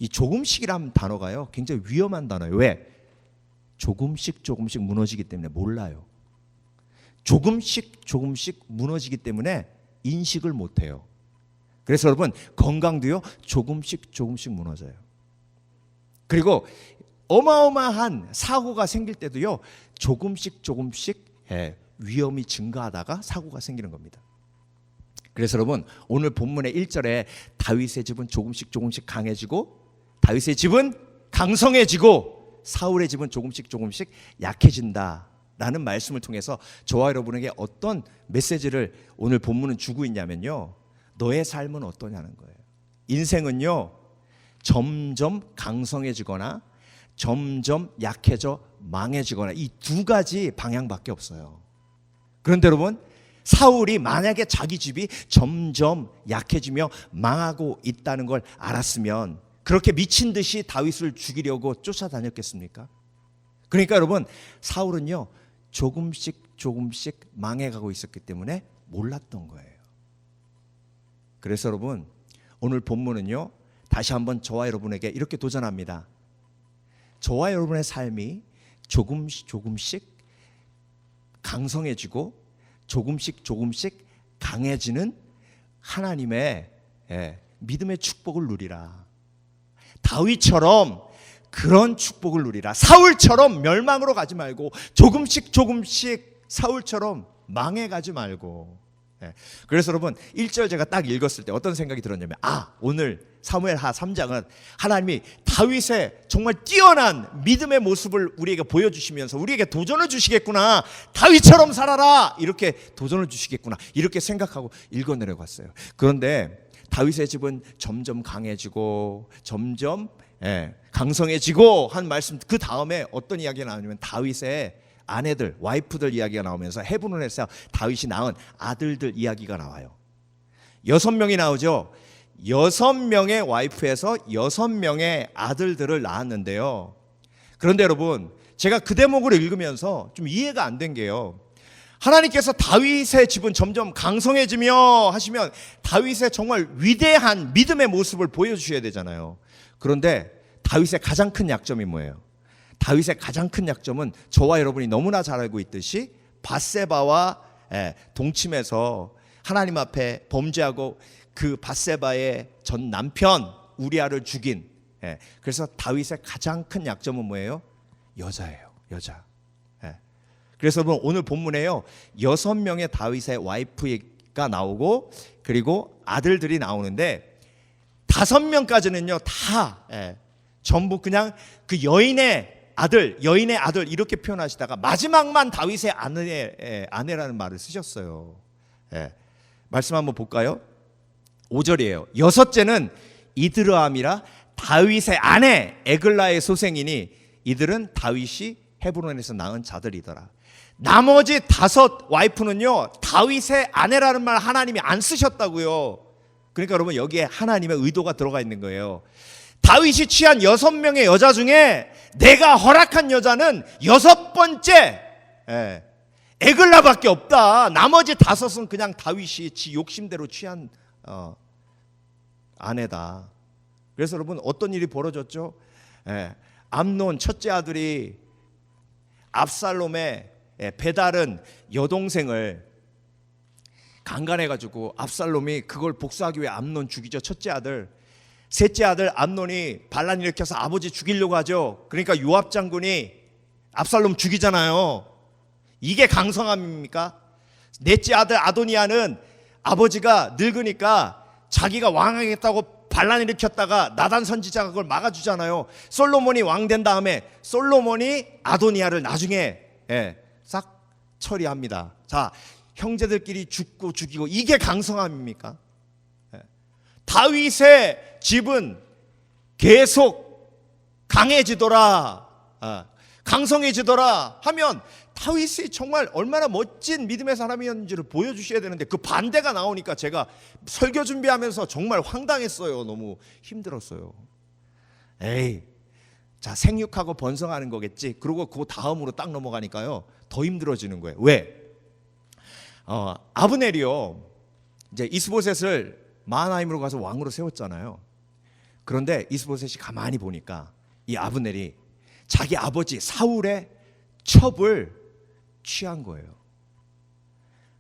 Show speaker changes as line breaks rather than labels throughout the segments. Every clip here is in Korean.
이 조금씩이라는 단어가요 굉장히 위험한 단어예요. 왜? 조금씩 무너지기 때문에 몰라요. 조금씩 무너지기 때문에 인식을 못해요. 그래서 여러분 건강도요 조금씩 무너져요. 그리고 어마어마한 사고가 생길 때도요 조금씩 위험이 증가하다가 사고가 생기는 겁니다. 그래서 여러분 오늘 본문의 1절에 다윗의 집은 조금씩 강해지고 다윗의 집은 강성해지고 사울의 집은 조금씩 약해진다 라는 말씀을 통해서 저와 여러분에게 어떤 메시지를 오늘 본문은 주고 있냐면요, 너의 삶은 어떠냐는 거예요. 인생은요 점점 강성해지거나 점점 약해져 망해지거나 이 두 가지 방향밖에 없어요. 그런데 여러분 사울이 만약에 자기 집이 점점 약해지며 망하고 있다는 걸 알았으면 그렇게 미친 듯이 다윗을 죽이려고 쫓아다녔겠습니까? 그러니까 여러분 사울은요 조금씩 망해가고 있었기 때문에 몰랐던 거예요. 그래서 여러분 오늘 본문은요 다시 한번 저와 여러분에게 이렇게 도전합니다. 저와 여러분의 삶이 조금씩 강성해지고 조금씩 강해지는 하나님의 믿음의 축복을 누리라. 다윗처럼 그런 축복을 누리라. 사울처럼 멸망으로 가지 말고 조금씩 사울처럼 망해가지 말고. 그래서 여러분 1절 제가 딱 읽었을 때 어떤 생각이 들었냐면 오늘 사무엘하 3장은 하나님이 다윗의 정말 뛰어난 믿음의 모습을 우리에게 보여주시면서 우리에게 도전을 주시겠구나, 다윗처럼 살아라 이렇게 도전을 주시겠구나 이렇게 생각하고 읽어내려갔어요. 그런데 다윗의 집은 점점 강해지고 점점 강성해지고 한 말씀 그 다음에 어떤 이야기가 나오냐면 다윗의 아내들, 와이프들 이야기가 나오면서 헤브론에서 다윗이 낳은 아들들 이야기가 나와요. 6명이 나오죠. 6명의 와이프에서 6명의 아들들을 낳았는데요. 그런데 여러분 제가 그 대목을 읽으면서 좀 이해가 안 된 게요, 하나님께서 다윗의 집은 점점 강성해지며 하시면 다윗의 정말 위대한 믿음의 모습을 보여주셔야 되잖아요. 그런데 다윗의 가장 큰 약점이 뭐예요? 다윗의 가장 큰 약점은 저와 여러분이 너무나 잘 알고 있듯이 밧세바와 동침해서 하나님 앞에 범죄하고 그 밧세바의 전 남편 우리아를 죽인, 그래서 다윗의 가장 큰 약점은 뭐예요? 여자예요. 여자. 그래서 오늘 본문에요 6명의 다윗의 와이프가 나오고 그리고 아들들이 나오는데 5명까지는요 다 전부 그냥 그 여인의 아들 이렇게 표현하시다가 마지막만 다윗의 아내라는 말을 쓰셨어요. 말씀 한번 볼까요? 5절이에요. 여섯째는 이드르암이라 다윗의 아내 에글라의 소생이니 이들은 다윗이 헤브론에서 낳은 자들이더라. 나머지 5 와이프는요 다윗의 아내라는 말 하나님이 안 쓰셨다고요. 그러니까 여러분 여기에 하나님의 의도가 들어가 있는 거예요. 다윗이 취한 6명의 여자 중에 내가 허락한 여자는 6번째 에글라밖에 없다. 나머지 5은 그냥 다윗이 지 욕심대로 취한 아내다. 그래서 여러분 어떤 일이 벌어졌죠? 암논 첫째 아들이 압살롬의 배다른 여동생을 강간해가지고 압살롬이 그걸 복수하기 위해 암논 죽이죠. 첫째 아들. 셋째 아들 암논이 반란 일으켜서 아버지 죽이려고 하죠. 그러니까 요압 장군이 압살롬 죽이잖아요. 이게 강성함입니까? 넷째 아들 아도니아는 아버지가 늙으니까 자기가 왕하겠다고 반란 일으켰다가 나단 선지자가 그걸 막아주잖아요. 솔로몬이 왕 된 다음에 솔로몬이 아도니아를 나중에 싹 처리합니다. 자, 형제들끼리 죽고 죽이고 이게 강성함입니까? 다윗의 집은 계속 강해지더라, 강성해지더라 하면 다윗이 정말 얼마나 멋진 믿음의 사람이었는지를 보여주셔야 되는데 그 반대가 나오니까 제가 설교 준비하면서 정말 황당했어요. 너무 힘들었어요. 자, 생육하고 번성하는 거겠지. 그리고 그 다음으로 딱 넘어가니까요 더 힘들어지는 거예요. 왜? 아브넬이요 이제 이스보셋을 마하나임으로 가서 왕으로 세웠잖아요. 그런데 이스보셋이 가만히 보니까 이 아브넬이 자기 아버지 사울의 첩을 취한 거예요.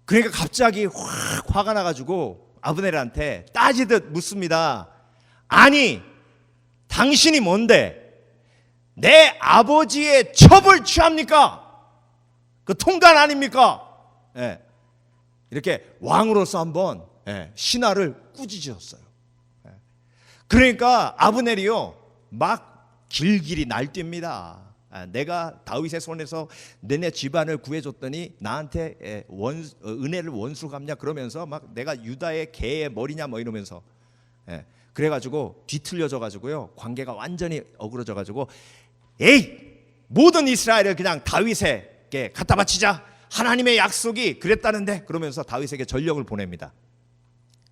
그러니까 갑자기 확 화가 나가지고 아브넬한테 따지듯 묻습니다. 아니, 당신이 뭔데 내 아버지의 첩을 취합니까? 그 통간 아닙니까? 예. 이렇게 왕으로서 한번 신하를 꾸짖었어요. 예. 그러니까 아브넬이요 막 길길이 날뜁니다. 내가 다윗의 손에서 너네 집안을 구해줬더니 나한테 은혜를 원수 갚냐 그러면서 막 내가 유다의 개의 머리냐 뭐 이러면서 그래가지고 뒤틀려져 가지고요 관계가 완전히 어그러져 가지고 에이 모든 이스라엘을 그냥 다윗에게 갖다 바치자, 하나님의 약속이 그랬다는데, 그러면서 다윗에게 전령을 보냅니다.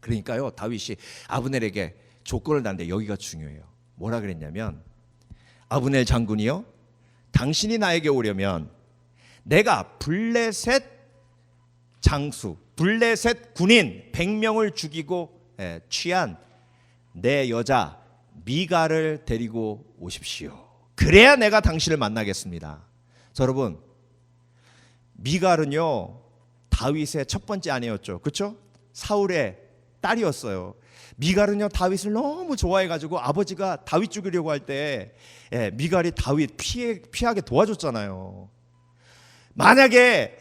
그러니까요 다윗이 아브넬에게 조건을 다는데 여기가 중요해요. 뭐라 그랬냐면, 아브넬 장군이요 당신이 나에게 오려면 내가 블레셋 장수, 블레셋 군인 100명을 죽이고 취한 내 여자 미갈을 데리고 오십시오. 그래야 내가 당신을 만나겠습니다. 자, 여러분, 미갈은요 다윗의 첫 번째 아내였죠. 그렇죠? 사울의 딸이었어요. 미갈은요 다윗을 너무 좋아해가지고 아버지가 다윗 죽이려고 할 때 미갈이 다윗 피하게 도와줬잖아요. 만약에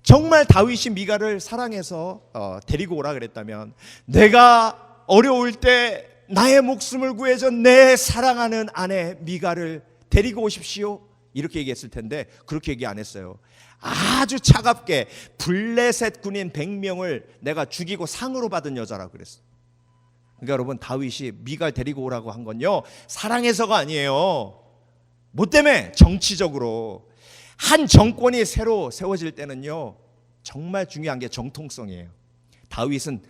정말 다윗이 미갈을 사랑해서 데리고 오라 그랬다면, 내가 어려울 때 나의 목숨을 구해줘 내 사랑하는 아내 미갈을 데리고 오십시오 이렇게 얘기했을 텐데, 그렇게 얘기 안 했어요. 아주 차갑게 블레셋 군인 100명을 내가 죽이고 상으로 받은 여자라고 그랬어요. 그러니까 여러분, 다윗이 미갈 데리고 오라고 한 건요 사랑해서가 아니에요. 뭐 때문에? 정치적으로 한 정권이 새로 세워질 때는요 정말 중요한 게 정통성이에요. 다윗은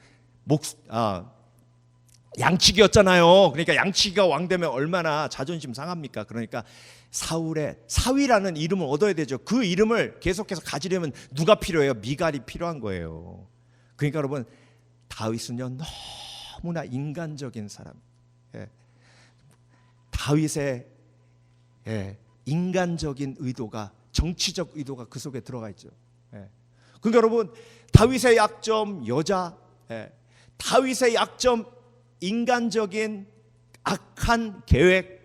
양치기였잖아요. 그러니까 양치기가 왕 되면 얼마나 자존심 상합니까? 그러니까 사울의 사위라는 이름을 얻어야 되죠. 그 이름을 계속해서 가지려면 누가 필요해요? 미갈이 필요한 거예요. 그러니까 여러분, 다윗은요 너무나 인간적인 사람. 다윗의 인간적인 의도가, 정치적 의도가 그 속에 들어가 있죠. 그러니까 여러분, 다윗의 약점 여자, 다윗의 약점 인간적인 악한 계획,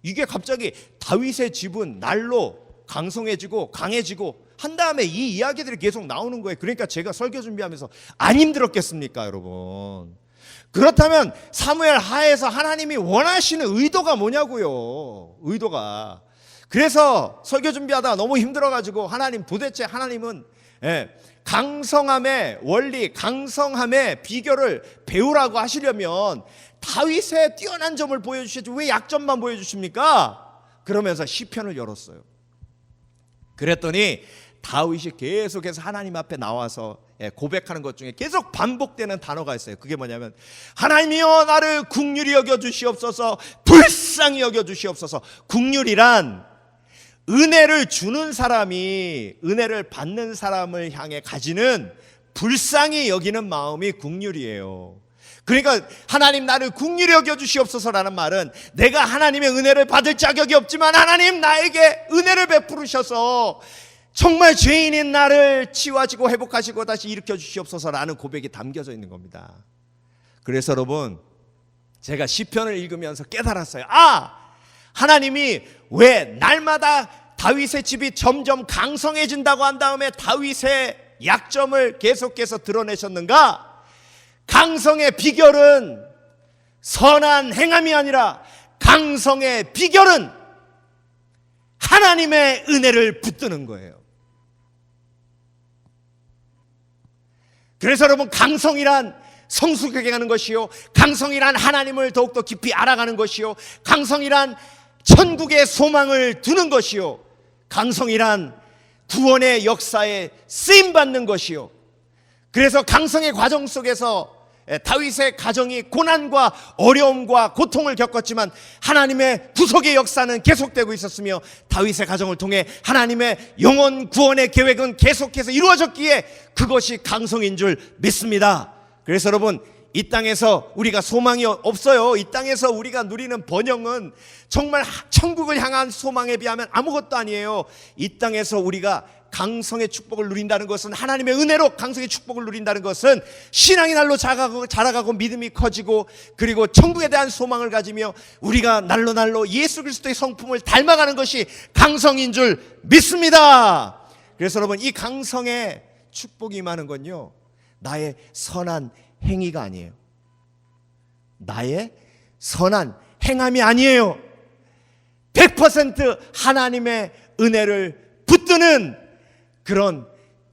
이게 갑자기 다윗의 집은 날로 강성해지고 강해지고 한 다음에 이 이야기들이 계속 나오는 거예요. 그러니까 제가 설교 준비하면서 안 힘들었겠습니까, 여러분? 그렇다면 사무엘 하에서 하나님이 원하시는 의도가 뭐냐고요. 의도가. 그래서 설교 준비하다가 너무 힘들어가지고 하나님, 도대체 하나님은 강성함의 원리, 강성함의 비결을 배우라고 하시려면 다윗의 뛰어난 점을 보여주시지 왜 약점만 보여주십니까? 그러면서 시편을 열었어요. 그랬더니 다윗이 계속해서 하나님 앞에 나와서 고백하는 것 중에 계속 반복되는 단어가 있어요. 그게 뭐냐면, 하나님이여 나를 긍휼히 여겨주시옵소서, 불쌍히 여겨주시옵소서. 긍휼이란 은혜를 주는 사람이 은혜를 받는 사람을 향해 가지는 불쌍히 여기는 마음이 긍휼이에요. 그러니까 하나님 나를 긍휼히 여겨주시옵소서라는 말은, 내가 하나님의 은혜를 받을 자격이 없지만 하나님 나에게 은혜를 베푸셔서 정말 죄인인 나를 치유하시고 회복하시고 다시 일으켜 주시옵소서라는 고백이 담겨져 있는 겁니다. 그래서 여러분, 제가 시편을 읽으면서 깨달았어요. 하나님이 왜 날마다 다윗의 집이 점점 강성해진다고 한 다음에 다윗의 약점을 계속해서 드러내셨는가? 강성의 비결은 선한 행함이 아니라 강성의 비결은 하나님의 은혜를 붙드는 거예요. 그래서 여러분, 강성이란 성숙하게 가는 것이요, 강성이란 하나님을 더욱더 깊이 알아가는 것이요, 강성이란 천국의 소망을 두는 것이요, 강성이란 구원의 역사에 쓰임받는 것이요. 그래서 강성의 과정 속에서 다윗의 가정이 고난과 어려움과 고통을 겪었지만 하나님의 구속의 역사는 계속되고 있었으며, 다윗의 가정을 통해 하나님의 영원 구원의 계획은 계속해서 이루어졌기에 그것이 강성인 줄 믿습니다. 그래서 여러분, 이 땅에서 우리가 소망이 없어요. 이 땅에서 우리가 누리는 번영은 정말 천국을 향한 소망에 비하면 아무것도 아니에요. 이 땅에서 우리가 강성의 축복을 누린다는 것은, 하나님의 은혜로 강성의 축복을 누린다는 것은 신앙이 날로 자라가고 믿음이 커지고, 그리고 천국에 대한 소망을 가지며 우리가 날로 날로 예수 그리스도의 성품을 닮아가는 것이 강성인 줄 믿습니다. 그래서 여러분, 이 강성의 축복이 임하는 건요, 나의 선한 행위가 아니에요. 나의 선한 행함이 아니에요. 100% 하나님의 은혜를 붙드는 그런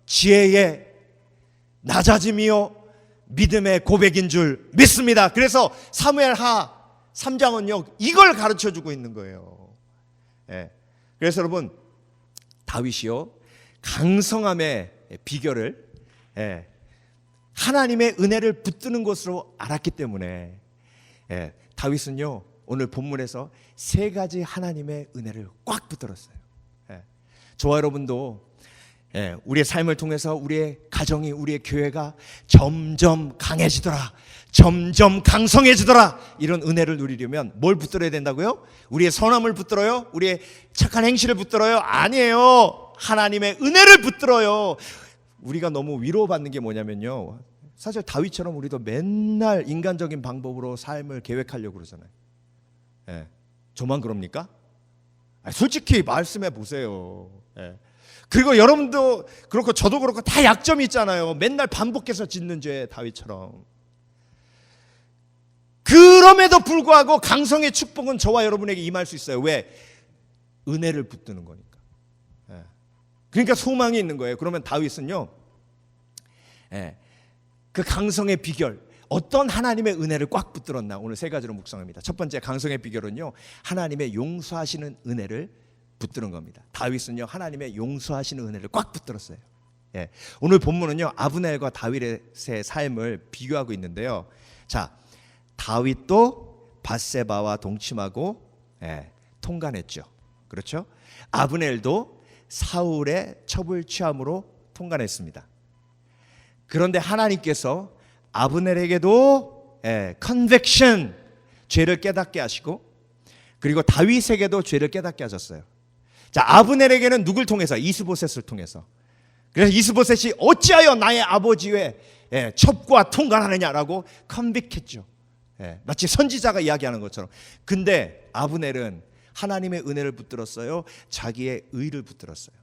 지혜의 낮아짐이요 믿음의 고백인 줄 믿습니다. 그래서 사무엘하 3장은요 이걸 가르쳐주고 있는 거예요. 그래서 여러분, 다윗이요 강성함의 비결을 하나님의 은혜를 붙드는 것으로 알았기 때문에 다윗은요 오늘 본문에서 3가지 하나님의 은혜를 꽉 붙들었어요. 저와 여러분도 우리의 삶을 통해서 우리의 가정이, 우리의 교회가 점점 강해지더라, 점점 강성해지더라, 이런 은혜를 누리려면 뭘 붙들어야 된다고요? 우리의 선함을 붙들어요? 우리의 착한 행실을 붙들어요? 아니에요. 하나님의 은혜를 붙들어요. 우리가 너무 위로받는 게 뭐냐면요, 사실 다윗처럼 우리도 맨날 인간적인 방법으로 삶을 계획하려고 그러잖아요. 저만 그럽니까? 솔직히 말씀해 보세요. 그리고 여러분도 그렇고 저도 그렇고 다 약점이 있잖아요. 맨날 반복해서 짓는 죄, 다윗처럼. 그럼에도 불구하고 강성의 축복은 저와 여러분에게 임할 수 있어요. 왜? 은혜를 붙드는 거니까. 그러니까 소망이 있는 거예요. 그러면 다윗은요 그 강성의 비결, 어떤 하나님의 은혜를 꽉 붙들었나, 오늘 3가지로 묵상합니다. 첫 번째 강성의 비결은요, 하나님의 용서하시는 은혜를 붙드는 겁니다. 다윗은요 하나님의 용서하시는 은혜를 꽉 붙들었어요. 오늘 본문은요 아브넬과 다윗의 삶을 비교하고 있는데요. 자, 다윗도 밧세바와 동침하고 통간했죠. 그렇죠? 아브넬도 사울의 첩을 취함으로 통간했습니다. 그런데 하나님께서 아브넬에게도 컨벡션, 죄를 깨닫게 하시고, 그리고 다윗에게도 죄를 깨닫게 하셨어요. 자, 아브넬에게는 누굴 통해서? 이스보셋을 통해서. 그래서 이스보셋이 어찌하여 나의 아버지의 첩과 통간하느냐라고 컨빅했죠. 마치 선지자가 이야기하는 것처럼. 근데 아브넬은 하나님의 은혜를 붙들었어요. 자기의 의를 붙들었어요.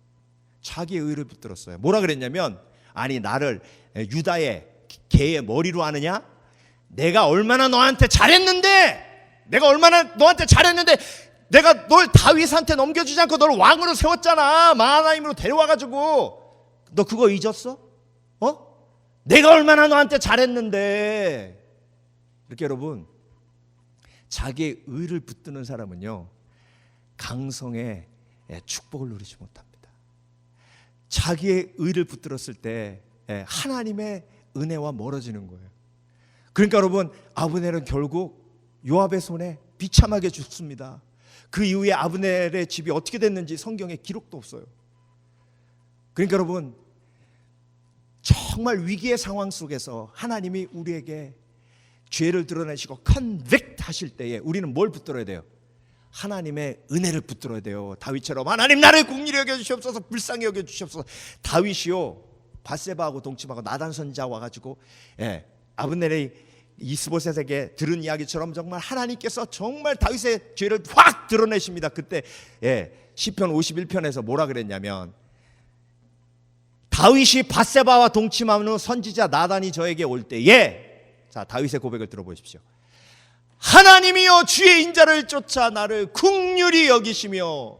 자기의 의를 붙들었어요. 뭐라 그랬냐면, 아니 나를 유다의 개의 머리로 아느냐? 내가 얼마나 너한테 잘했는데, 내가 널 다윗한테 넘겨주지 않고 널 왕으로 세웠잖아. 마하나임으로 데려와가지고. 너 그거 잊었어? 내가 얼마나 너한테 잘했는데. 이렇게 여러분, 자기의 의를 붙드는 사람은요 강성의 축복을 누리지 못합니다. 자기의 의를 붙들었을 때 하나님의 은혜와 멀어지는 거예요. 그러니까 여러분, 아브넬은 결국 요압의 손에 비참하게 죽습니다. 그 이후에 아브넬의 집이 어떻게 됐는지 성경에 기록도 없어요. 그러니까 여러분, 정말 위기의 상황 속에서 하나님이 우리에게 죄를 드러내시고 컨빅트 하실 때에 우리는 뭘 붙들어야 돼요? 하나님의 은혜를 붙들어야 돼요. 다윗처럼 하나님 나를 긍휼히 여겨 주시옵소서, 불쌍히 여겨 주시옵소서. 다윗이요 밧세바하고 동침하고 나단 선지자 와가지고 아브넬의 이스보셋에게 들은 이야기처럼 정말 하나님께서 정말 다윗의 죄를 확 드러내십니다. 그때 시편 51편에서 뭐라 그랬냐면, 다윗이 밧세바와 동침하는 선지자 나단이 저에게 올 때에, 자 다윗의 고백을 들어보십시오. 하나님이여 주의 인자를 쫓아 나를 긍휼히 여기시며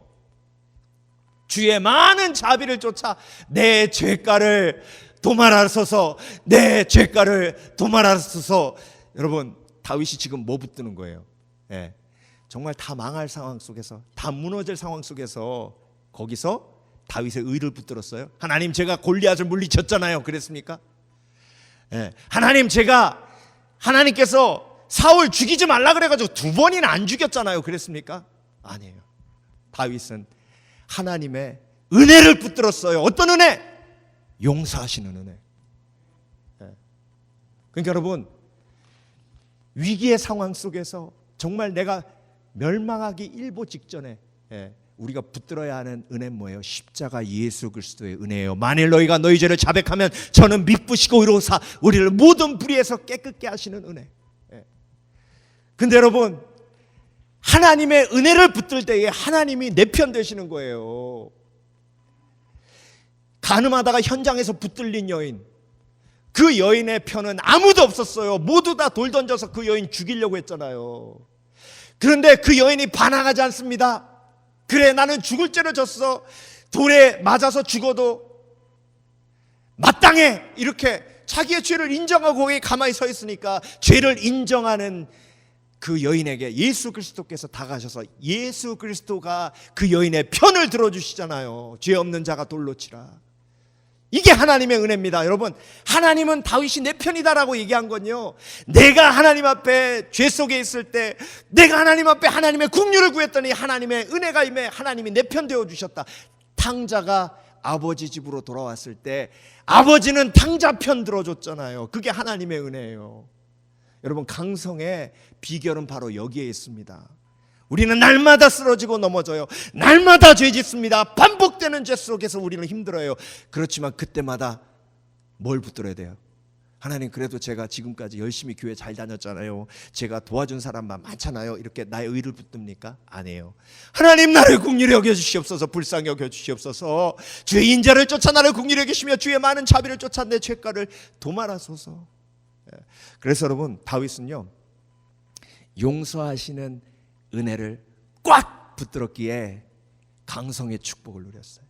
주의 많은 자비를 쫓아 내 죄가를 도말하소서, 내 죄가를 도말하소서. 여러분, 다윗이 지금 뭐 붙드는 거예요? 정말 다 망할 상황 속에서, 다 무너질 상황 속에서 거기서 다윗의 의를 붙들었어요. 하나님, 제가 골리앗을 물리쳤잖아요. 그랬습니까? 하나님, 하나님께서 사울 죽이지 말라 그래가지고 2번이나 안 죽였잖아요. 그랬습니까? 아니에요. 다윗은 하나님의 은혜를 붙들었어요. 어떤 은혜? 용서하시는 은혜. 그러니까 여러분, 위기의 상황 속에서 정말 내가 멸망하기 일보 직전에 우리가 붙들어야 하는 은혜는 뭐예요? 십자가 예수 그리스도의 은혜예요. 만일 너희가 너희 죄를 자백하면 저는 미쁘시고 의로사 우리를 모든 불의에서 깨끗게 하시는 은혜. 근데 여러분, 하나님의 은혜를 붙들 때에 하나님이 내 편 되시는 거예요. 가늠하다가 현장에서 붙들린 여인, 그 여인의 편은 아무도 없었어요. 모두 다 돌 던져서 그 여인 죽이려고 했잖아요. 그런데 그 여인이 반항하지 않습니다. 그래, 나는 죽을 죄를 졌어. 돌에 맞아서 죽어도 마땅해. 이렇게 자기의 죄를 인정하고 거기에 가만히 서 있으니까 죄를 인정하는 그 여인에게 예수 그리스도께서 다가셔서 예수 그리스도가 그 여인의 편을 들어주시잖아요. 죄 없는 자가 돌로 치라. 이게 하나님의 은혜입니다. 여러분, 하나님은 다윗이 내 편이다라고 얘기한 건요, 내가 하나님 앞에 죄 속에 있을 때 내가 하나님 앞에 하나님의 긍휼을 구했더니 하나님의 은혜가 임해 하나님이 내 편 되어주셨다. 탕자가 아버지 집으로 돌아왔을 때 아버지는 탕자 편 들어줬잖아요. 그게 하나님의 은혜예요. 여러분, 강성의 비결은 바로 여기에 있습니다. 우리는 날마다 쓰러지고 넘어져요. 날마다 죄 짓습니다. 반복되는 죄 속에서 우리는 힘들어요. 그렇지만 그때마다 뭘 붙들어야 돼요? 하나님, 그래도 제가 지금까지 열심히 교회 잘 다녔잖아요. 제가 도와준 사람만 많잖아요. 이렇게 나의 의를 붙듭니까? 아니에요. 하나님, 나를 긍휼히 여겨주시옵소서. 불쌍히 여겨주시옵소서. 주의 인자를 쫓아 나를 긍휼히 여기시며 주의 많은 자비를 쫓아 내 죄가를 도말하소서. 그래서 여러분, 다윗은요, 용서하시는 은혜를 꽉 붙들었기에 강성의 축복을 누렸어요.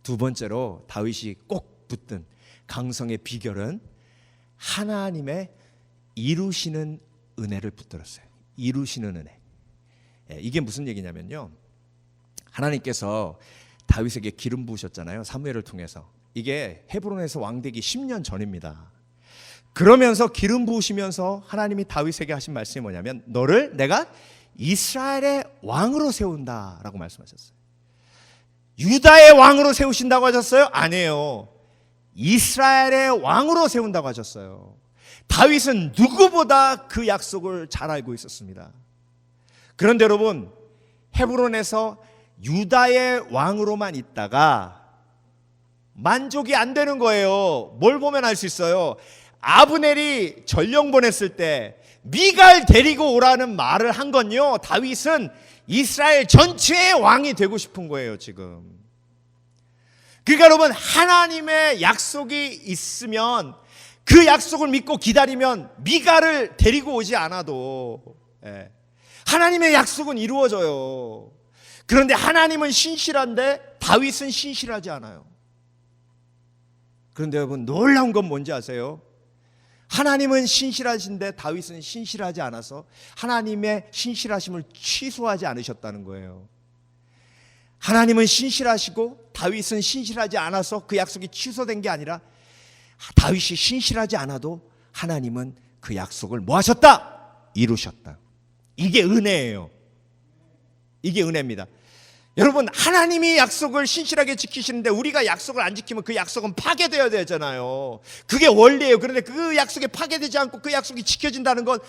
두 번째로 다윗이 꼭 붙든 강성의 비결은 하나님의 이루시는 은혜를 붙들었어요. 이루시는 은혜. 이게 무슨 얘기냐면요, 하나님께서 다윗에게 기름 부으셨잖아요. 사무엘을 통해서. 이게 헤브론에서 왕되기 10년 전입니다. 그러면서 기름 부으시면서 하나님이 다윗에게 하신 말씀이 뭐냐면, 너를 내가 이스라엘의 왕으로 세운다라고 말씀하셨어요. 유다의 왕으로 세우신다고 하셨어요? 아니에요. 이스라엘의 왕으로 세운다고 하셨어요. 다윗은 누구보다 그 약속을 잘 알고 있었습니다. 그런데 여러분, 헤브론에서 유다의 왕으로만 있다가 만족이 안 되는 거예요. 뭘 보면 알 수 있어요? 아브넬이 전령 보냈을 때 미갈 데리고 오라는 말을 한 건요, 다윗은 이스라엘 전체의 왕이 되고 싶은 거예요, 지금. 그러니까 여러분, 하나님의 약속이 있으면, 그 약속을 믿고 기다리면 미갈을 데리고 오지 않아도 하나님의 약속은 이루어져요. 그런데 하나님은 신실한데 다윗은 신실하지 않아요. 그런데 여러분, 놀라운 건 뭔지 아세요? 하나님은 신실하신데 다윗은 신실하지 않아서 하나님의 신실하심을 취소하지 않으셨다는 거예요. 하나님은 신실하시고 다윗은 신실하지 않아서 그 약속이 취소된 게 아니라, 다윗이 신실하지 않아도 하나님은 그 약속을 뭐 하셨다? 이루셨다. 이게 은혜예요. 이게 은혜입니다. 여러분, 하나님이 약속을 신실하게 지키시는데 우리가 약속을 안 지키면 그 약속은 파괴되어야 되잖아요. 그게 원리예요. 그런데 그 약속이 파괴되지 않고 그 약속이 지켜진다는 건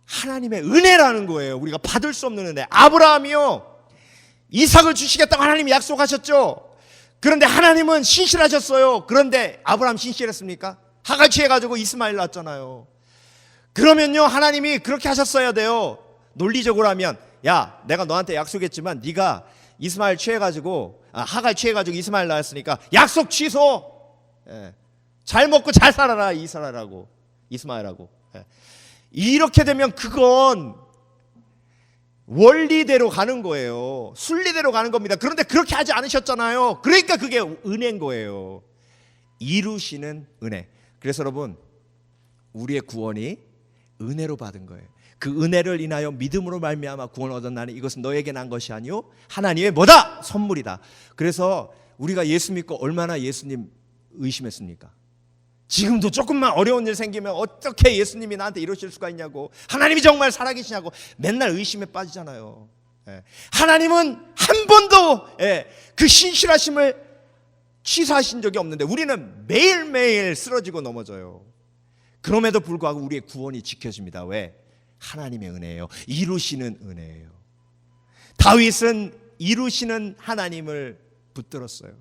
하나님의 은혜라는 거예요. 우리가 받을 수 없는 은혜. 아브라함이요, 이삭을 주시겠다고 하나님이 약속하셨죠. 그런데 하나님은 신실하셨어요. 그런데 아브라함 신실했습니까? 하갈 취해가지고 이스마엘 낳았잖아요. 그러면요, 하나님이 그렇게 하셨어야 돼요. 논리적으로 하면, 야, 내가 너한테 약속했지만 네가 이스마엘 취해가지고 하갈 취해가지고 이스마엘 낳았으니까 약속 취소. 잘 먹고 잘 살아라 이스라엘하고 이스마엘하고. 이렇게 되면 그건 원리대로 가는 거예요. 순리대로 가는 겁니다. 그런데 그렇게 하지 않으셨잖아요. 그러니까 그게 은혜인 거예요. 이루시는 은혜. 그래서 여러분, 우리의 구원이 은혜로 받은 거예요. 그 은혜를 인하여 믿음으로 말미암아 구원을 얻었나니 이것은 너에게 난 것이 아니요 하나님의 뭐다? 선물이다. 그래서 우리가 예수 믿고 얼마나 예수님 의심했습니까? 지금도 조금만 어려운 일 생기면 어떻게 예수님이 나한테 이러실 수가 있냐고, 하나님이 정말 살아계시냐고 맨날 의심에 빠지잖아요. 하나님은 한 번도 그 신실하심을 취소하신 적이 없는데 우리는 매일매일 쓰러지고 넘어져요. 그럼에도 불구하고 우리의 구원이 지켜집니다. 왜? 하나님의 은혜예요. 이루시는 은혜예요. 다윗은 이루시는 하나님을 붙들었어요.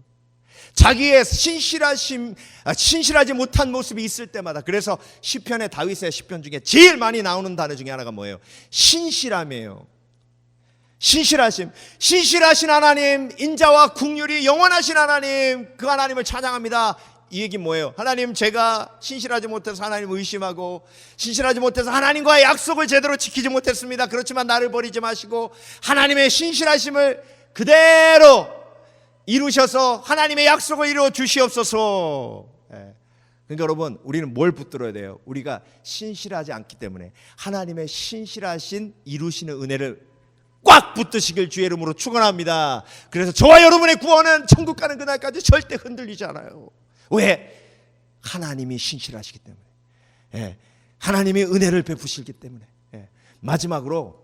자기의 신실하지 못한 모습이 있을 때마다, 그래서 시편의 다윗의 시편 중에 제일 많이 나오는 단어 중에 하나가 뭐예요? 신실함이에요. 신실하신 하나님, 인자와 긍휼이 영원하신 하나님, 그 하나님을 찬양합니다. 이 얘기 뭐예요? 하나님, 제가 신실하지 못해서 하나님을 의심하고 신실하지 못해서 하나님과의 약속을 제대로 지키지 못했습니다. 그렇지만 나를 버리지 마시고 하나님의 신실하심을 그대로 이루셔서 하나님의 약속을 이루어 주시옵소서. 그러니까 여러분, 우리는 뭘 붙들어야 돼요? 우리가 신실하지 않기 때문에 하나님의 신실하신 이루시는 은혜를 꽉 붙드시길 주의 이름으로 축원합니다. 그래서 저와 여러분의 구원은 천국 가는 그날까지 절대 흔들리지 않아요. 왜? 하나님이 신실하시기 때문에, 하나님이 은혜를 베푸시기 때문에. 마지막으로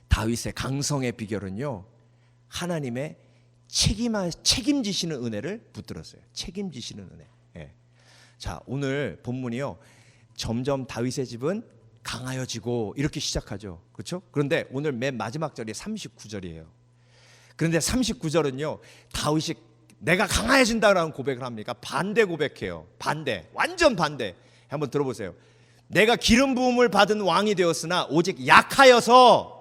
다윗의 강성의 비결은요, 하나님의 책임지시는 은혜를 붙들었어요. 책임지시는 은혜. 자, 오늘 본문이요, 점점 다윗의 집은 강하여지고 이렇게 시작하죠. 그렇죠? 그런데 오늘 맨 마지막 절이 39절이에요. 그런데 39절은요, 다윗이 내가 강해진다라는 고백을 합니까? 반대 고백해요. 완전 반대. 한번 들어보세요. 내가 기름 부음을 받은 왕이 되었으나 오직 약하여서,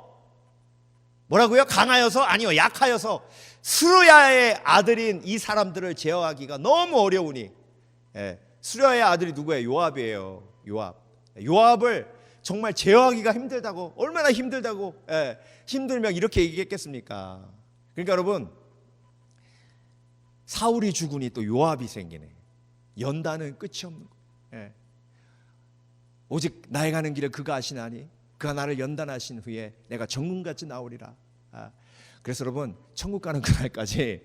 뭐라고요? 강하여서? 아니요, 약하여서 스루야의 아들인 이 사람들을 제어하기가 너무 어려우니. 스루야의 아들이 누구예요? 요압이에요. 요압을 정말 제어하기가 힘들다고, 얼마나 힘들다고, 힘들면 이렇게 얘기했겠습니까? 그러니까 여러분, 사울이 죽으니 또 요압이 생기네. 연단은 끝이 없는 거예요. 오직 나의 가는 길을 그가 아시나니 그가 나를 연단하신 후에 내가 정금같이 나오리라. 그래서 여러분, 천국 가는 그날까지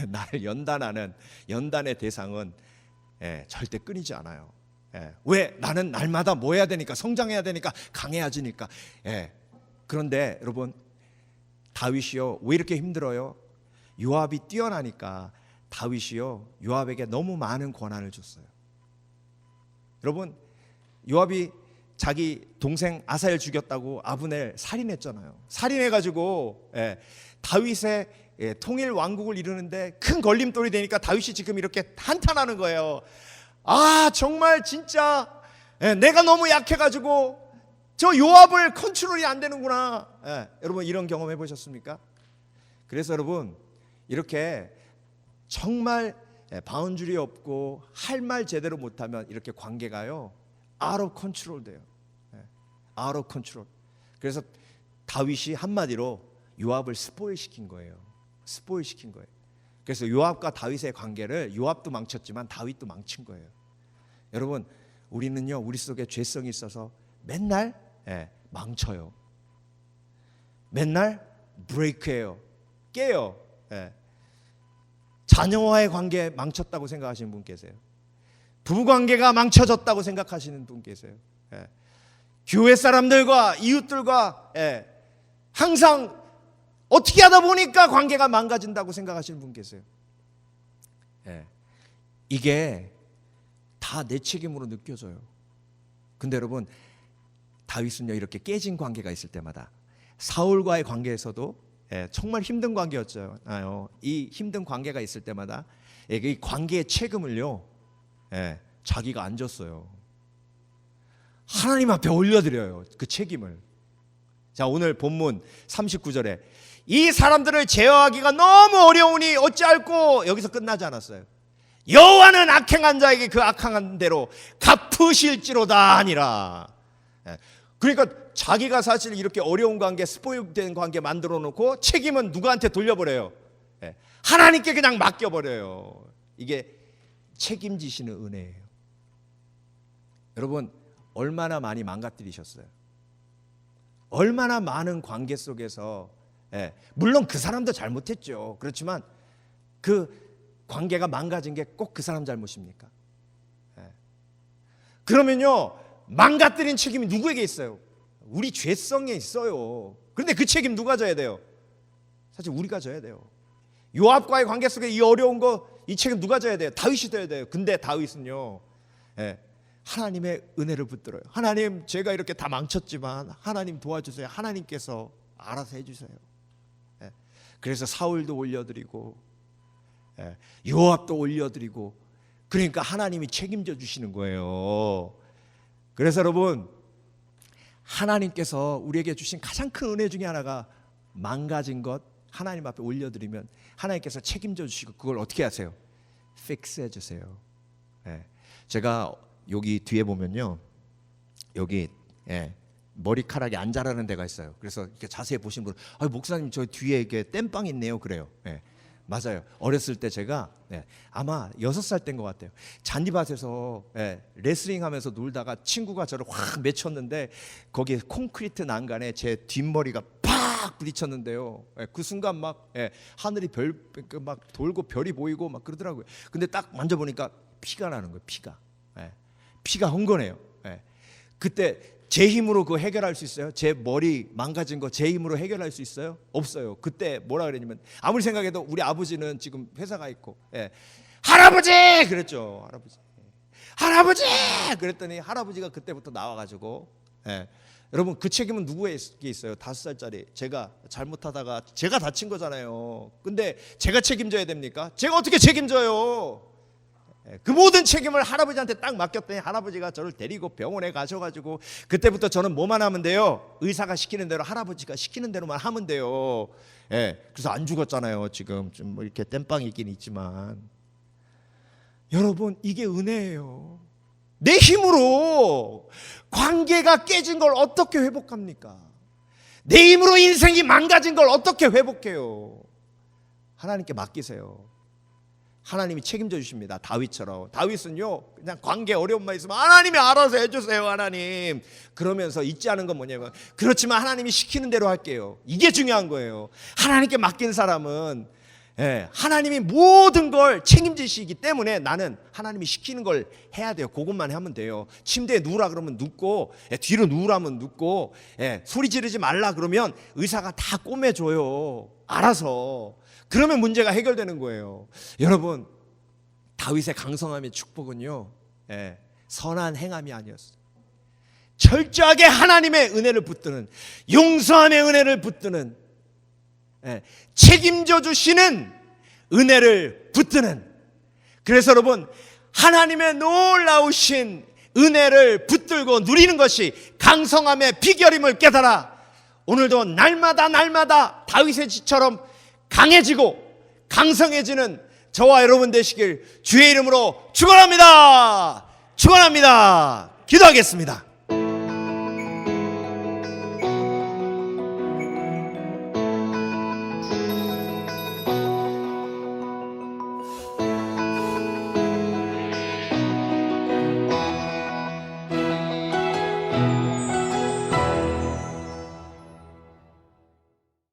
나를 연단하는 연단의 대상은 절대 끊이지 않아요. 왜? 나는 날마다 뭐 해야 되니까, 성장해야 되니까, 강해야지니까. 그런데 여러분, 다윗이요, 왜 이렇게 힘들어요? 요압이 뛰어나니까 다윗이요, 요압에게 너무 많은 권한을 줬어요. 여러분, 요압이 자기 동생 아사엘 죽였다고 아브넬 살인했잖아요. 살인해가지고 다윗의 통일 왕국을 이루는데 큰 걸림돌이 되니까 다윗이 지금 이렇게 한탄하는 거예요. 정말 진짜 내가 너무 약해가지고 저 요압을 컨트롤이 안 되는구나. 여러분, 이런 경험 해보셨습니까? 그래서 여러분, 이렇게 정말 바운드리 없고 할 말 제대로 못하면 이렇게 관계가요, out of control 돼요. out of control. 그래서 다윗이 한마디로 요압을 스포일 시킨 거예요. 그래서 요압과 다윗의 관계를 요압도 망쳤지만 다윗도 망친 거예요. 여러분, 우리는요, 우리 속에 죄성이 있어서 맨날 망쳐요. 맨날 브레이크해요. 깨요. 자녀와의 관계 망쳤다고 생각하시는 분 계세요. 부부관계가 망쳐졌다고 생각하시는 분 계세요. 교회 사람들과 이웃들과 항상 어떻게 하다 보니까 관계가 망가진다고 생각하시는 분 계세요. 이게 다 내 책임으로 느껴져요. 근데 여러분, 다윗은요, 이렇게 깨진 관계가 있을 때마다, 사울과의 관계에서도 정말 힘든 관계였잖아요. 이 힘든 관계가 있을 때마다 이 관계의 책임을요, 자기가 안 졌어요. 하나님 앞에 올려드려요, 그 책임을. 자, 오늘 본문 39절에 이 사람들을 제어하기가 너무 어려우니 어찌할꼬, 여기서 끝나지 않았어요. 여호와는 악행한 자에게 그 악행한 대로 갚으실지로다 하니라. 그러니까 자기가 사실 이렇게 어려운 관계, 스포일된 관계 만들어 놓고 책임은 누구한테 돌려버려요? 하나님께 그냥 맡겨버려요. 이게 책임지시는 은혜예요. 여러분, 얼마나 많이 망가뜨리셨어요? 얼마나 많은 관계 속에서, 물론 그 사람도 잘못했죠. 그렇지만 그 관계가 망가진 게 꼭 그 사람 잘못입니까? 그러면요, 망가뜨린 책임이 누구에게 있어요? 우리 죄성에 있어요. 그런데 그 책임 누가 져야 돼요? 사실 우리가 져야 돼요. 요압과의 관계 속에 이 어려운 거, 이 책임 누가 져야 돼요? 다윗이 져야 돼요. 근데 다윗은요, 하나님의 은혜를 붙들어요. 하나님, 제가 이렇게 다 망쳤지만 하나님 도와주세요. 하나님께서 알아서 해주세요. 그래서 사울도 올려드리고 요압도 올려드리고, 그러니까 하나님이 책임져 주시는 거예요. 그래서 여러분, 하나님께서 우리에게 주신 가장 큰 은혜 중에 하나가 망가진 것 하나님 앞에 올려드리면 하나님께서 책임져 주시고, 그걸 어떻게 하세요? 픽스 해주세요. 제가 여기 뒤에 보면요, 여기 머리카락이 안 자라는 데가 있어요. 그래서 이렇게 자세히 보신 분, 목사님 저 뒤에 이게 땜빵 있네요. 그래요. 맞아요. 어렸을 때 제가 아마 6살 때인 것 같아요. 잔디밭에서 레슬링 하면서 놀다가 친구가 저를 확 맺혔는데 거기에 콘크리트 난간에 제 뒷머리가 팍 부딪혔는데요. 그 순간 막 하늘이 막 돌고 별이 보이고 막 그러더라고요. 근데 딱 만져보니까 피가 나는 거예요. 피가 헝거네요. 그때 제 힘으로 그거 해결할 수 있어요? 제 머리 망가진 거 제 힘으로 해결할 수 있어요? 없어요. 그때 뭐라 그랬냐면, 아무리 생각해도 우리 아버지는 지금 회사가 있고, 할아버지! 그랬죠. 할아버지! 그랬더니 할아버지가 그때부터 나와가지고, 여러분, 그 책임은 누구에게 있어요? 5살짜리 제가 잘못하다가 제가 다친 거잖아요. 근데 제가 책임져야 됩니까? 제가 어떻게 책임져요? 그 모든 책임을 할아버지한테 딱 맡겼더니 할아버지가 저를 데리고 병원에 가셔가지고, 그때부터 저는 뭐만 하면 돼요? 의사가 시키는 대로, 할아버지가 시키는 대로만 하면 돼요. 그래서 안 죽었잖아요. 지금 좀 뭐 이렇게 땜빵이 있긴 있지만, 여러분, 이게 은혜예요. 내 힘으로 관계가 깨진 걸 어떻게 회복합니까? 내 힘으로 인생이 망가진 걸 어떻게 회복해요? 하나님께 맡기세요. 하나님이 책임져 주십니다. 다윗처럼. 다윗은요, 그냥 관계 어려움만 있으면 하나님이 알아서 해주세요, 하나님. 그러면서 잊지 않은 건 뭐냐면, 그렇지만 하나님이 시키는 대로 할게요. 이게 중요한 거예요. 하나님께 맡긴 사람은 하나님이 모든 걸 책임지시기 때문에 나는 하나님이 시키는 걸 해야 돼요. 그것만 하면 돼요. 침대에 누우라 그러면 눕고, 뒤로 누우라면 눕고, 소리 지르지 말라 그러면 의사가 다 꼬매줘요. 알아서. 그러면 문제가 해결되는 거예요. 여러분, 다윗의 강성함의 축복은요, 선한 행함이 아니었어요. 철저하게 하나님의 은혜를 붙드는, 용서함의 은혜를 붙드는, 책임져 주시는 은혜를 붙드는. 그래서 여러분, 하나님의 놀라우신 은혜를 붙들고 누리는 것이 강성함의 비결임을 깨달아 오늘도 날마다 다윗의 지처럼 강해지고 강성해지는 저와 여러분 되시길 주의 이름으로 축원합니다. 기도하겠습니다.